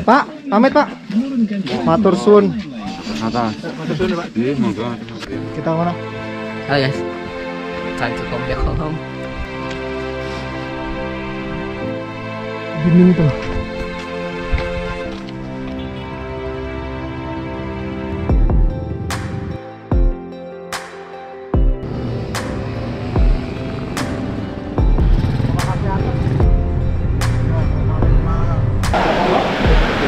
Pak, pamit Pak. Matur suwun. Atas. Iya, monggo. Kita mana? Halo guys, time to come back home. Dinding itu.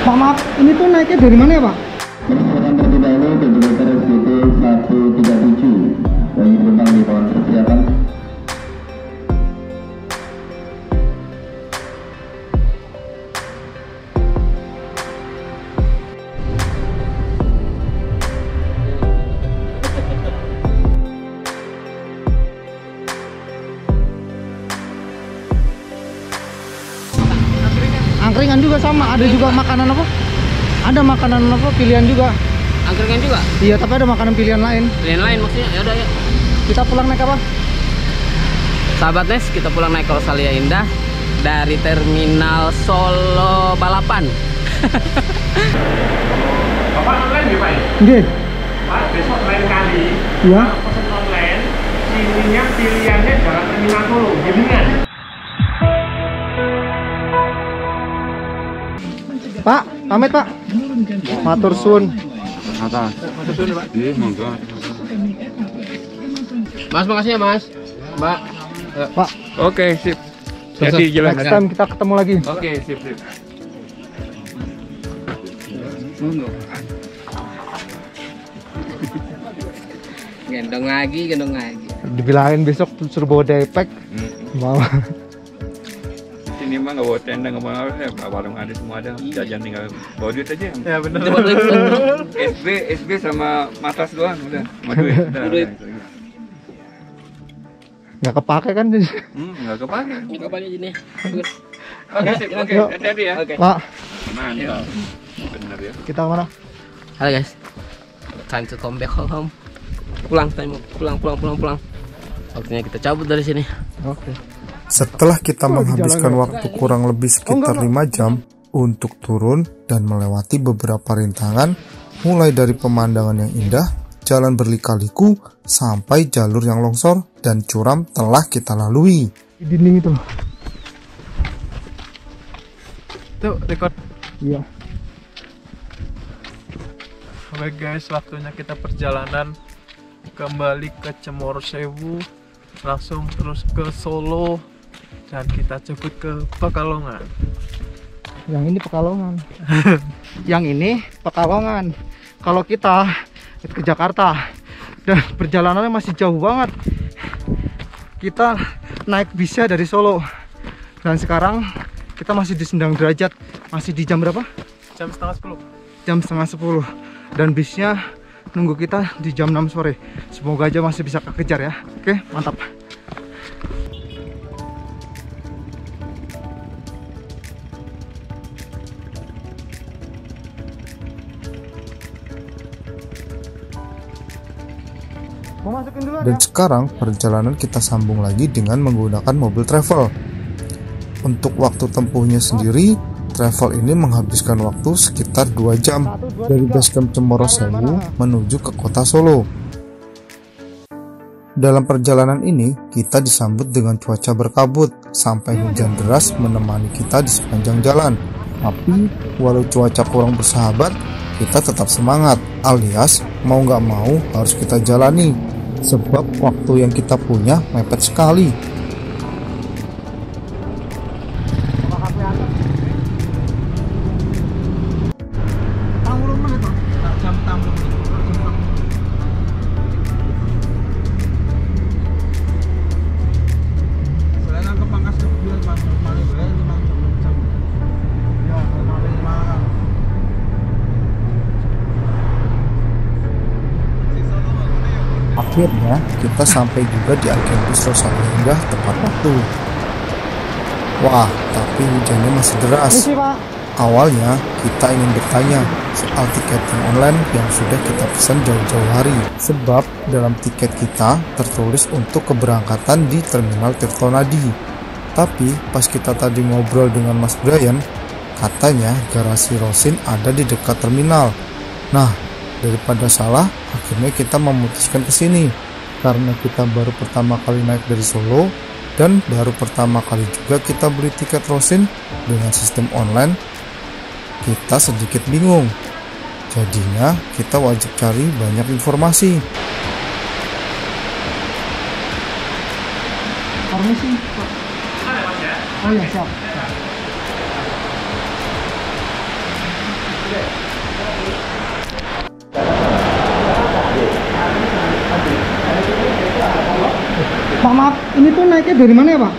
Pak, maaf, ini tuh naiknya dari mana ya Pak? Persiapan terlebih dahulu regulator SBT 137 bagi penumpang di pohon persiapan. Angkringan juga sama, ada juga makanan apa? Ada makanan apa pilihan juga. Angkringan juga? Iya, tapi ada makanan pilihan lain. Pilihan lain maksudnya? Ya udah ya. Kita pulang naik apa? Sahabat Nes, kita pulang naik Rosalia Indah dari Terminal Solo Balapan. Bapak online ya Pak? Nggih. Pak, besok lain kali Iya. kalau pesan online, ininya pilihannya jangan Terminal Solo, Gilingan. Pak, pamit Pak. Matur suwun. Atas. Iya, monggo. Mas, makasih ya Mas. Mbak. Pak, Oke, sip. Sukses. Jadi jalan. next time kita ketemu lagi. Oke, sip. Gendong lagi. Dibilangin besok suruh bawa daypack. Bawa. Sini mah nggak bawa tenda, nggak bawa apa, warung ada semua ada, jajan tinggal bawa duit aja. Ya benar. SB sama matas doang udah, sama duit. Udah, Duit. Nggak kepake kan? Nggak kepake. Ini balik sini. Oke, sip. Oke, Yuk. hati-hati ya. Oke. Pak, Mantap. Bener ya. kita mana? Halo guys, time to come back home. Pulang. Waktunya kita cabut dari sini. Oke. Setelah kita menghabiskan waktu kurang lebih sekitar 5 jam untuk turun dan melewati beberapa rintangan, mulai dari pemandangan yang indah, jalan berlika-liku, sampai jalur yang longsor dan curam telah kita lalui. Di dinding itu. Tuh, record. Iya. Oke guys, waktunya kita perjalanan kembali ke Cemoro Sewu, langsung terus ke Solo, dan kita jemput ke Pekalongan. Yang ini Pekalongan. Yang ini Pekalongan. Kalau kita ke Jakarta dan perjalanannya masih jauh banget. Kita naik bisnya dari Solo. Dan sekarang kita masih di Sendang Derajat. Masih di jam berapa? Jam setengah 10. Jam setengah 10. Dan bisnya nunggu kita di jam 6 sore. Semoga aja masih bisa kekejar ya. Oke, mantap. Dan sekarang perjalanan kita sambung lagi dengan menggunakan mobil travel. Untuk waktu tempuhnya sendiri, travel ini menghabiskan waktu sekitar 2 jam dari basecamp Cemoro Sewu menuju ke kota Solo. Dalam perjalanan ini, kita disambut dengan cuaca berkabut sampai hujan deras menemani kita di sepanjang jalan. Tapi, walau cuaca kurang bersahabat, kita tetap semangat, alias mau nggak mau harus kita jalani, sebab waktu yang kita punya mepet sekali. Akhirnya kita sampai juga di agen bus Rosalia Indah tepat waktu. Wah, tapi hujannya masih deras. Awalnya kita ingin bertanya soal tiketing online yang sudah kita pesan jauh-jauh hari, sebab dalam tiket kita tertulis untuk keberangkatan di Terminal Tirtonadi. Tapi pas kita tadi ngobrol dengan Mas Brian, Katanya garasi Rosin ada di dekat terminal. Nah, daripada salah, akhirnya kita memutuskan ke sini. Karena kita baru pertama kali naik dari Solo dan baru pertama kali juga kita beli tiket Rosin dengan sistem online, kita sedikit bingung. Jadinya kita wajib cari banyak informasi. Permisi, Pak. Oh iya, siap. Pak, maaf, ini tuh naiknya dari mana ya, Pak?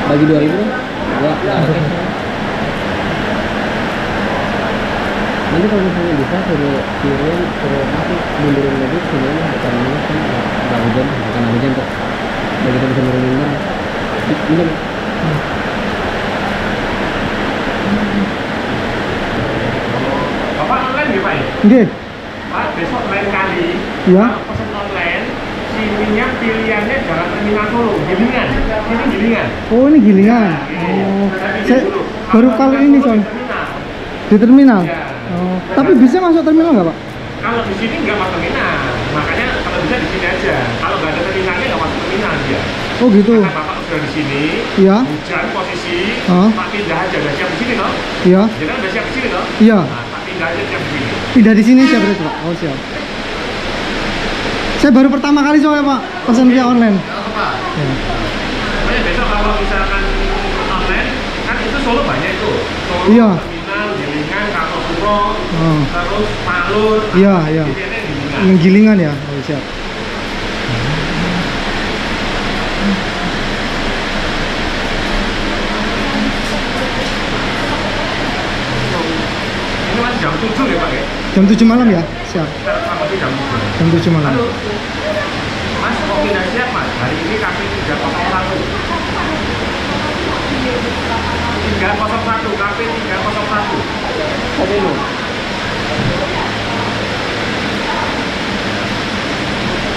Bagi 2.000 dong. Nanti kalau misalnya bisa suruh masuk mundurin lagi semuanya karena ini kan nggak hujan, bukan hujan kok. Jadi kita bisa nurunin barang. Ini Bapak online nggih Pak? Nggih. Pak, besok lain kali Iya. kalau pesan online, sininya pilihannya jangan terminal Solo, Gilingan. Ini Gilingan. Oh, ini Gilingan. Oh, saya baru kali ini soalnya Terminal. di terminal. Ya. Oh, tapi bisa masuk terminal nggak, Pak? Kalau di sini nggak masuk terminal, makanya kalau bisa di sini aja. Kalau nggak ada terminalnya nggak masuk terminal dia. Oh gitu. Karena Bapak sudah di sini, Iya. hujan posisi, Hah? Pak pindah aja, udah siap di sini toh? Iya. Jangan udah siap di sini toh? Iya. Nah, Pak pindah aja siap di sini. Pindah di sini siap berarti, Pak. Oh, siap. Saya baru pertama kali soalnya, Pak, pesan via online. Ya. Makanya besok kalau misalkan online, kan itu Solo banyak itu. Solo, Iya. terminal, Gilingan, Kartosuro, Oh. terus Malur. Iya, iya. Pilihannya Gilingan. Yang Gilingan ya. Oh, siap. Ini masih jam 7 ya Pak ya? Jam 7 malam ya? Siap. Kita masih jam 7. Jam 7 malam. Halo. Mas, mau pindah siap Mas? Hari ini KP 301. 301, KP 301.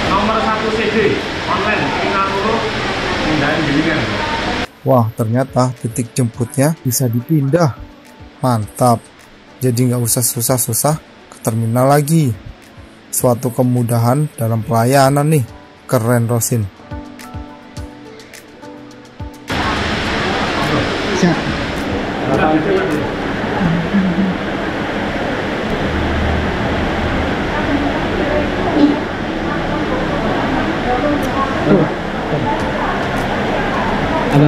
Nomor 1 CD, online, terminal Solo, pindahin Gilingan. Wah, ternyata titik jemputnya bisa dipindah. Mantap. Jadi nggak usah susah-susah ke terminal lagi. Suatu kemudahan dalam pelayanan nih. Keren Rosin. Siap. apa?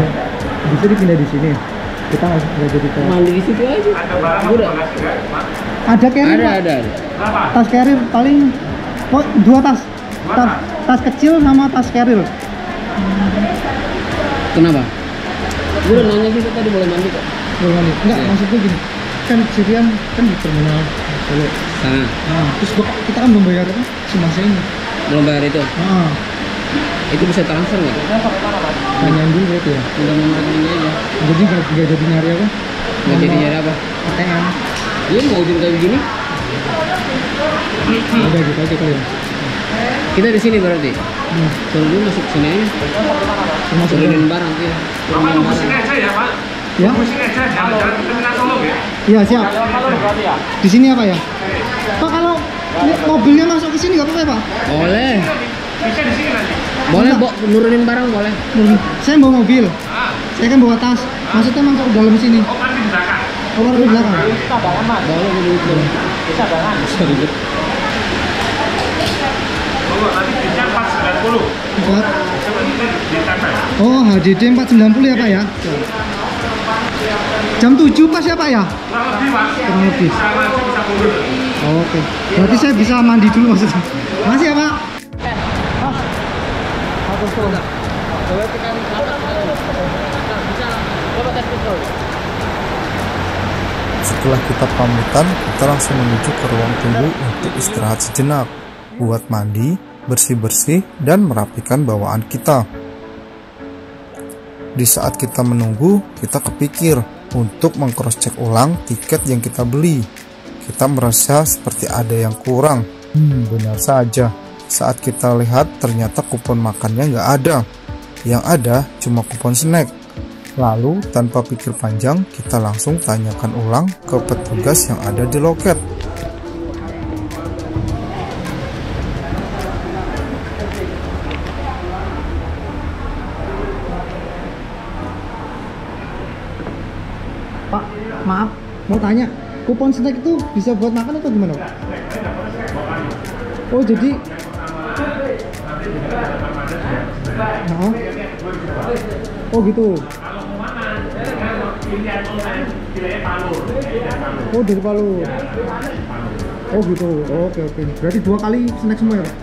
Bisa dipindah di sini. Kita nggak jadi ke. Mandi di situ aja. Ada barang Udah. bagasi nggak, Pak? Ada carrier, Pak. Ada. Berapa? Tas carrier paling dua tas. Tas kecil sama tas carrier. Kenapa? Gue udah nanya gitu tadi boleh mandi kok. Boleh mandi. Enggak, Iya. maksudnya gini. Kan Sirian kan di terminal Solo. Sana. Nah, terus kita kan belum bayar apa? Si masa ini. Belum bayar itu. Nah, Itu bisa transfer nggak? tanyain dulu berarti ya. Udah nomor ini aja. Jadi nggak jadi nyari apa? Nggak jadi nyari apa? ATM. Iya mau ujung kayak begini. Udah gitu aja kali ya. Kita di sini berarti. Suruh dulu masuk sini aja. Termasuk Turunin barang ya. Bapak nunggu sini aja ya Pak? Ya? Nunggu sini aja, jangan ke terminal Solo ya? Iya siap. Di sini apa ya? Pak, kalau mobilnya masuk ke sini nggak apa-apa ya, Pak? Boleh. Bisa di sini nanti. Boleh, nurunin barang boleh. Saya bawa mobil. Ah, Saya kan bawa tas. Maksudnya masuk ke dalam sini. oh kan di belakang. Keluar ke belakang. Boleh ribut boleh. Bisa ribut. Tunggu, nanti bisnya 490. Buat. Coba ini ditempel. Oh, HDD 490 ya, Pak ya? Jam 7 pas ya, Pak ya? Kurang lebih Pak. Kurang lebih. Bisa maju, bisa mundur. Oh, oke. Berarti saya bisa mandi dulu maksudnya. Makasih ya, Pak. Setelah kita pamitan, kita langsung menuju ke ruang tunggu untuk istirahat sejenak, buat mandi, bersih-bersih, dan merapikan bawaan kita. Di saat kita menunggu, kita kepikir, untuk meng-cross-check ulang tiket yang kita beli. Kita merasa seperti ada yang kurang. Benar saja. Saat kita lihat ternyata kupon makannya nggak ada. Yang ada cuma kupon snack. Lalu tanpa pikir panjang kita langsung tanyakan ulang ke petugas yang ada di loket. Pak, maaf, mau tanya, kupon snack itu bisa buat makan atau gimana, Pak? Oh, jadi oh gitu. Oh, dari Palu. Oh gitu. Oke. Berarti 2 kali snack semua ya, Pak?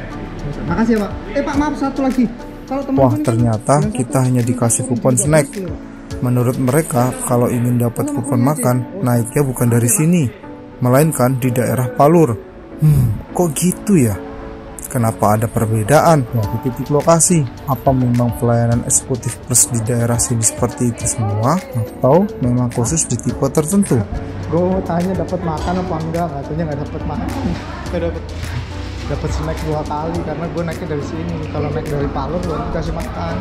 Makasih ya, Pak. Pak, maaf, satu lagi. Kalau Wah, ternyata kita hanya dikasih kupon snack. Menurut mereka, kalau ingin dapat kupon makan, naiknya bukan dari sini, melainkan di daerah Palur. Kok gitu ya? Kenapa ada perbedaan dari titik lokasi? Apa memang pelayanan eksekutif plus di daerah sini seperti itu semua? Atau memang khusus di tipe tertentu? Gue tanya dapat makan apa enggak, katanya nggak dapat makan. Dapat snack 2 kali karena gue naiknya dari sini. Kalau naik dari Palur gue dikasih makan.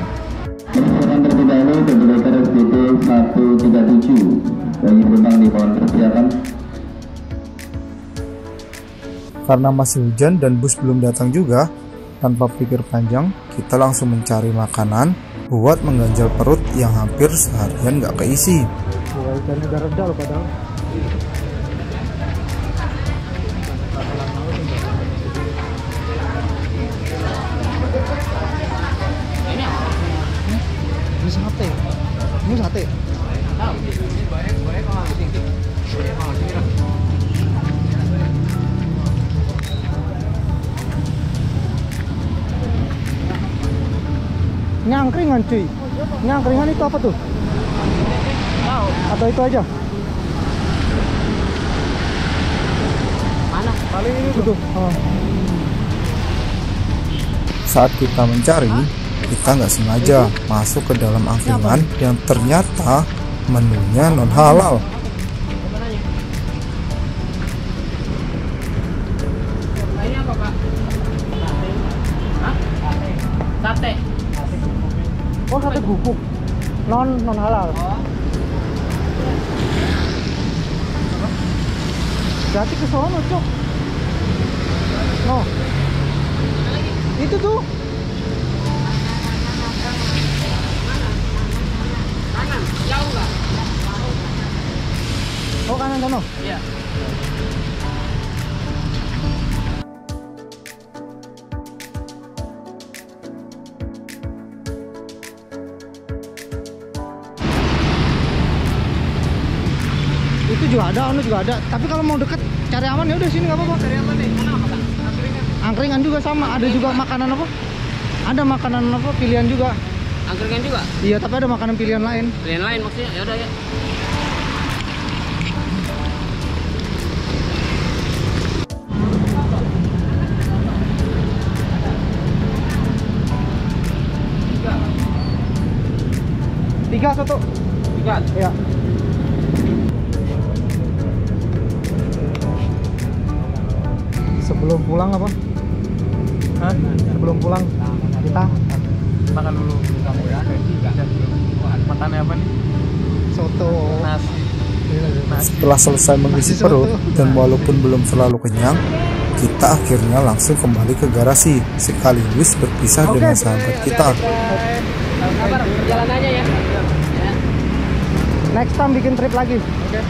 Persiapan terlebih dahulu Regulator SBT 137. Bagi penumpang dimohon persiapan. Karena masih hujan dan bus belum datang juga, tanpa pikir panjang, kita langsung mencari makanan buat mengganjal perut yang hampir seharian gak keisi. Hujannya udah reda loh padahal. Ini sate. Ini sate. Nyangkringan cuy. Nyangkringan itu apa tuh? Atau itu aja? Mana? Paling ini tuh. Saat kita mencari, kita nggak sengaja masuk ke dalam angkringan yang ternyata menunya non halal. Ini apa, Pak? Sate. Oh, sate bubuk. Non halal. Berarti ke sono, Cok. No. Itu tuh. Kanan, jauh nggak? Oh, kanan sono. Iya. Itu juga ada, juga ada. Tapi kalau mau deket cari aman ya udah sini nggak apa-apa. Cari aman nih. Mana apa? Angkringan. Angkringan juga sama, ada juga makanan apa? Ada makanan apa pilihan juga. Angkringan juga? Iya, tapi ada makanan pilihan lain. Pilihan lain maksudnya? Ya udah ya. Tiga satu. Tiga. Iya. Sebelum pulang apa? Hah? Sebelum pulang kita Makan dulu. Makannya apa nih? soto. Nasi. Setelah selesai mengisi perut dan walaupun belum terlalu kenyang, kita akhirnya langsung kembali ke garasi sekaligus berpisah dengan sahabat kita. Kabar perjalanannya ya. Next time bikin trip lagi. Oke.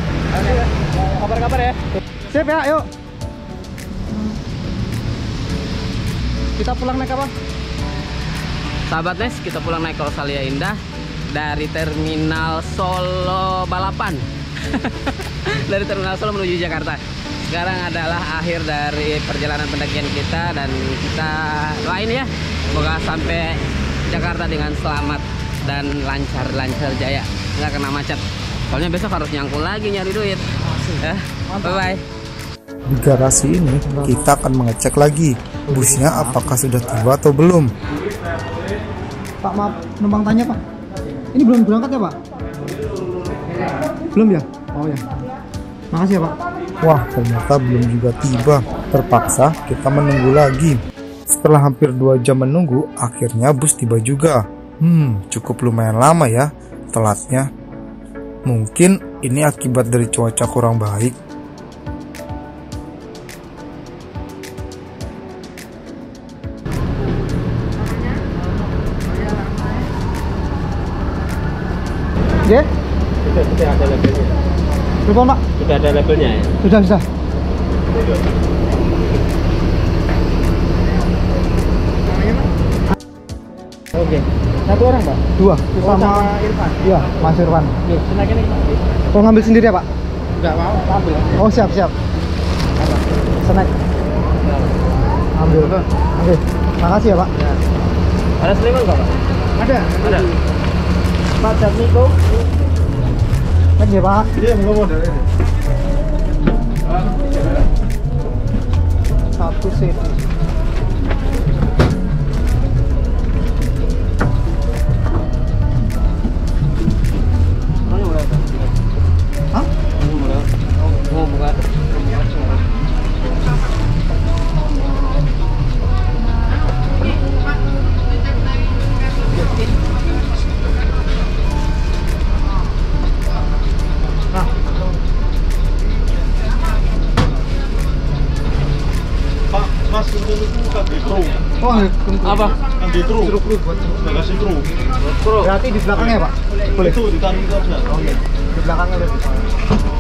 Kabar-kabar ya. Sip ya, yuk. Kita pulang naik apa? Sahabat Nes, kita pulang naik Rosalia Indah dari Terminal Solo Balapan. Dari Terminal Solo menuju Jakarta. Sekarang adalah akhir dari perjalanan pendakian kita dan kita doain ya, semoga sampai Jakarta dengan selamat dan lancar jaya, nggak kena macet. Soalnya besok harus nyangkul lagi nyari duit. Bye bye. Di garasi ini kita akan mengecek lagi busnya apakah sudah tiba atau belum. Pak, maaf, numpang tanya Pak. Ini belum berangkat ya Pak? Belum ya? Oh ya. Makasih ya Pak. Wah, ternyata belum juga tiba. Terpaksa kita menunggu lagi. Setelah hampir 2 jam menunggu, akhirnya bus tiba juga. Cukup lumayan lama ya telatnya. Mungkin ini akibat dari cuaca kurang baik. Oke? Sudah ada labelnya. Telepon Pak? Sudah ada labelnya ya? Sudah. Oke. Satu orang Pak? 2. Sama Irfan. Iya, Mas Irfan. Oke, silakan ini Pak. Mau ngambil sendiri ya Pak? Enggak mau, ambil. Oh siap. Snack. Ambil. Oke. Makasih ya Pak. Ada seliman nggak Pak? Ada. Pak Jatmiko. Thank you Pak. Iya, mau dari ini. Satu set. Hah? Oh, bukan. Mas, itu kan di kru. Oh, Apa? Kan di kru. Nggak kasih kru. berarti di belakangnya Pak? Boleh. Itu ditarik itu aja. Oh iya. Di belakangnya boleh.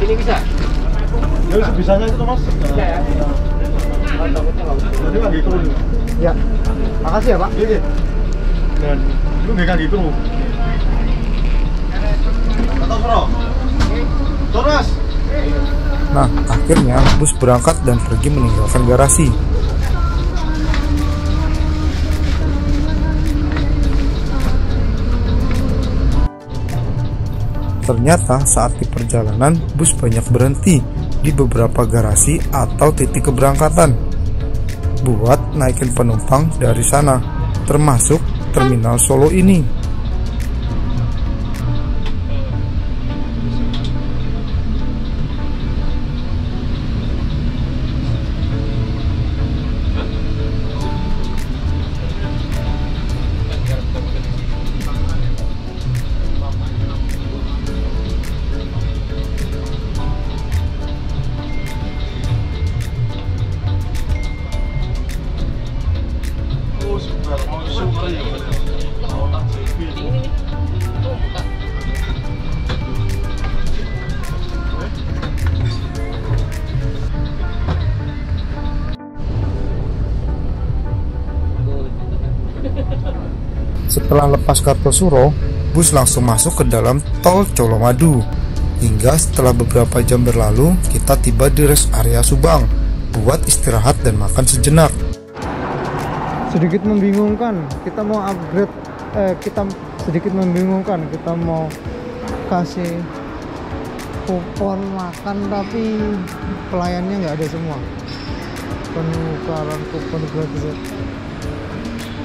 Ini bisa? Ya sebisanya itu Mas. Jadi kan di kru. Ya. Makasih ya Pak. Iya. Dan lu nggak kan di kru. Atau Bro? Terus. Nah, akhirnya bus berangkat dan pergi meninggalkan garasi. Ternyata saat di perjalanan, bus banyak berhenti di beberapa garasi atau titik keberangkatan buat naikin penumpang dari sana, termasuk terminal Solo ini. Setelah lepas Kartosuro, bus langsung masuk ke dalam tol Colomadu. Hingga setelah beberapa jam berlalu, kita tiba di rest area Subang buat istirahat dan makan sejenak. Sedikit membingungkan, kita mau upgrade, kita sedikit membingungkan, kita mau kasih kupon makan tapi pelayannya nggak ada semua. Penukaran kupon gratis.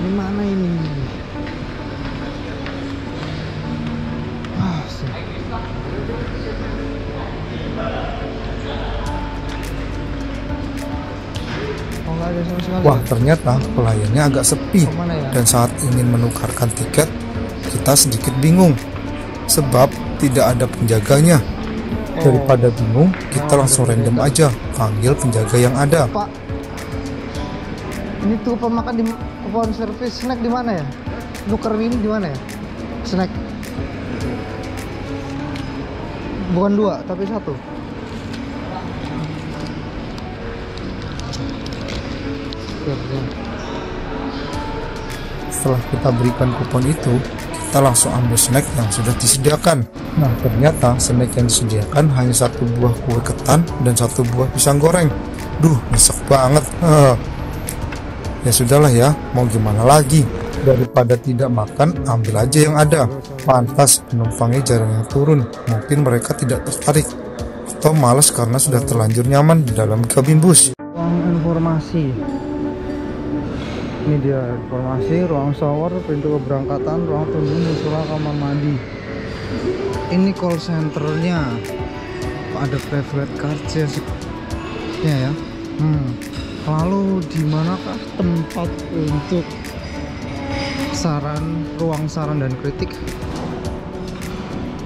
Ini mana ini? Wah, ternyata pelayannya agak sepi. Dan saat ingin menukarkan tiket, kita sedikit bingung sebab tidak ada penjaganya. Daripada bingung, kita langsung random aja panggil penjaga yang ada. Pak, ini tuh pemakan di kupon servis snack di mana ya? Nuker ini di mana ya? Snack. Bukan 2, tapi 1. Setelah kita berikan kupon itu, kita langsung ambil snack yang sudah disediakan. Nah, ternyata snack yang disediakan hanya 1 buah kue ketan dan 1 buah pisang goreng. Duh, nyesek banget. Ya sudahlah ya, mau gimana lagi. Daripada tidak makan, ambil aja yang ada. Pantas penumpangnya jarang yang turun. Mungkin mereka tidak tertarik atau malas karena sudah terlanjur nyaman di dalam kabin bus. Ruang informasi. Ini dia informasi, ruang shower, pintu keberangkatan, ruang tunggu, musola, kamar mandi. Ini call centernya. Ada private car ya. Lalu di manakah tempat untuk ruang saran dan kritik?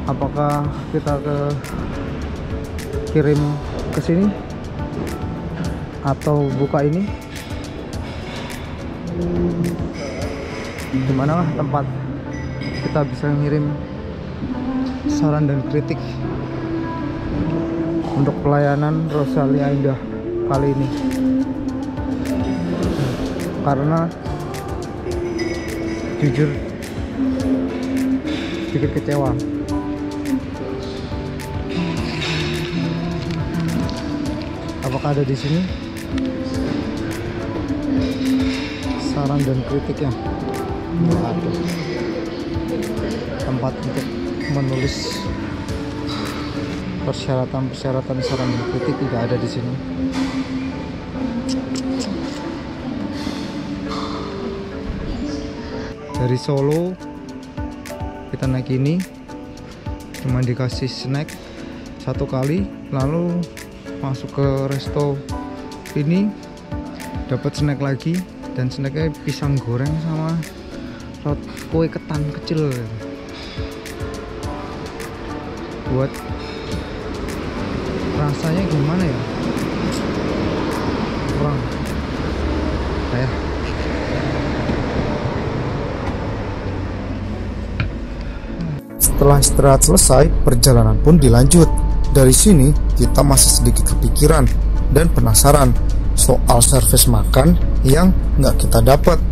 Apakah kita kirim ke sini atau buka ini? Di manakah tempat kita bisa ngirim saran dan kritik untuk pelayanan Rosalia Indah kali ini? Karena jujur sedikit kecewa. Apakah ada di sini saran dan kritiknya? Nggak ada. Tempat untuk menulis persyaratan saran dan kritik tidak ada di sini. Dari Solo kita naik ini, cuma dikasih snack satu kali, lalu masuk ke resto ini dapat snack lagi, dan snacknya pisang goreng sama kue ketan kecil. Buat rasanya gimana ya, kurang kayak. Setelah istirahat selesai, perjalanan pun dilanjut. Dari sini, kita masih sedikit kepikiran dan penasaran soal servis makan yang nggak kita dapat.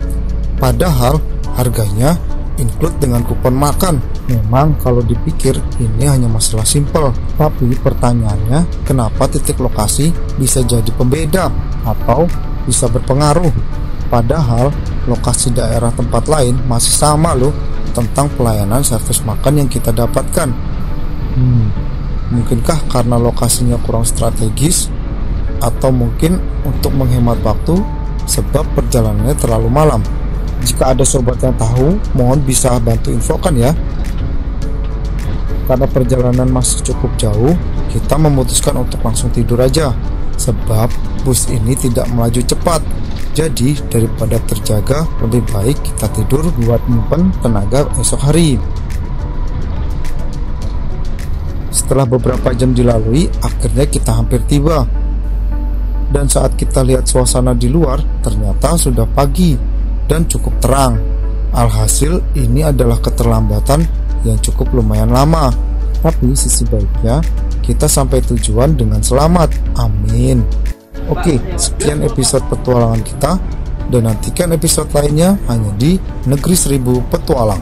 Padahal harganya include dengan kupon makan. Memang kalau dipikir ini hanya masalah simpel. Tapi pertanyaannya, kenapa titik lokasi bisa jadi pembeda atau bisa berpengaruh? Padahal lokasi daerah tempat lain masih sama loh tentang pelayanan servis makan yang kita dapatkan. Mungkinkah karena lokasinya kurang strategis, atau mungkin untuk menghemat waktu sebab perjalanannya terlalu malam? Jika ada sobat yang tahu, mohon bisa bantu infokan ya. Karena perjalanan masih cukup jauh, kita memutuskan untuk langsung tidur aja, sebab bus ini tidak melaju cepat. Jadi daripada terjaga, lebih baik kita tidur buat nyimpen tenaga esok hari. Setelah beberapa jam dilalui, akhirnya kita hampir tiba. Dan saat kita lihat suasana di luar, ternyata sudah pagi dan cukup terang. Alhasil ini adalah keterlambatan yang cukup lumayan lama. Tapi sisi baiknya, kita sampai tujuan dengan selamat. Amin. Oke, sekian episode petualangan kita, dan nantikan episode lainnya hanya di Negeri Seribu Petualang.